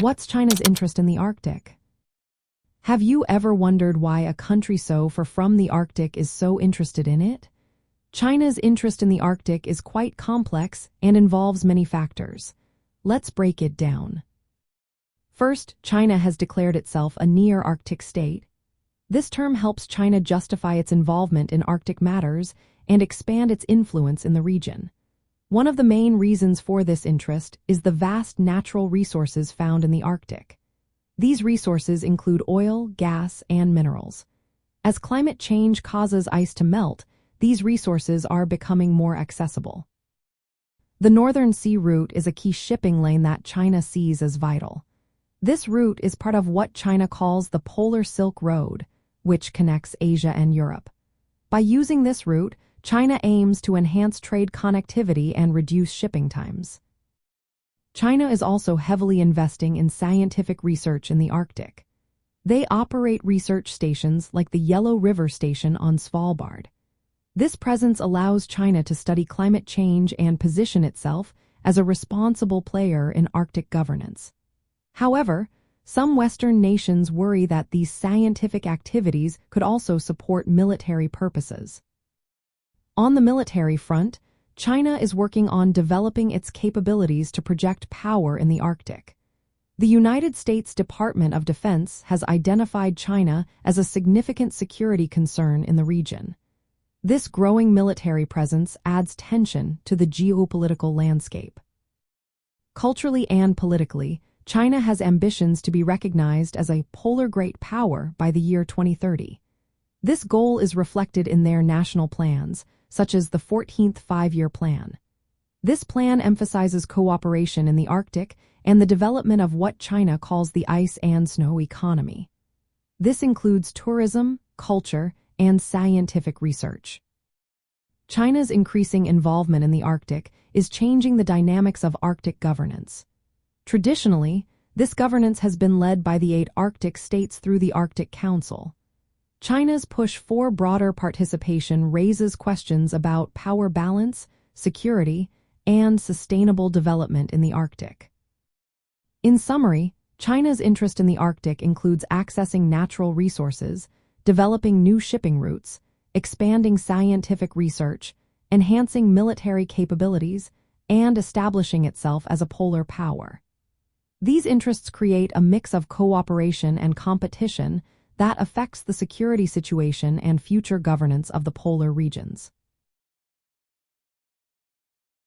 What's China's interest in the Arctic? Have you ever wondered why a country so far from the Arctic is so interested in it? China's interest in the Arctic is quite complex and involves many factors. Let's break it down. First, China has declared itself a near-Arctic state. This term helps China justify its involvement in Arctic matters and expand its influence in the region. One of the main reasons for this interest is the vast natural resources found in the Arctic. These resources include oil, gas, and minerals. As climate change causes ice to melt, these resources are becoming more accessible. The Northern Sea Route is a key shipping lane that China sees as vital. This route is part of what China calls the Polar Silk Road, which connects Asia and Europe. By using this route, China aims to enhance trade connectivity and reduce shipping times. China is also heavily investing in scientific research in the Arctic. They operate research stations like the Yellow River Station on Svalbard. This presence allows China to study climate change and position itself as a responsible player in Arctic governance. However, some Western nations worry that these scientific activities could also support military purposes. On the military front, China is working on developing its capabilities to project power in the Arctic. The United States Department of Defense has identified China as a significant security concern in the region. This growing military presence adds tension to the geopolitical landscape. Culturally and politically, China has ambitions to be recognized as a polar great power by the year 2030. This goal is reflected in their national plans, such as the 14th Five-Year Plan. This plan emphasizes cooperation in the Arctic and the development of what China calls the ice and snow economy. This includes tourism, culture, and scientific research. China's increasing involvement in the Arctic is changing the dynamics of Arctic governance. Traditionally, this governance has been led by the 8 Arctic states through the Arctic Council. China's push for broader participation raises questions about power balance, security, and sustainable development in the Arctic. In summary, China's interest in the Arctic includes accessing natural resources, developing new shipping routes, expanding scientific research, enhancing military capabilities, and establishing itself as a polar power. These interests create a mix of cooperation and competition that affects the security situation and future governance of the polar regions.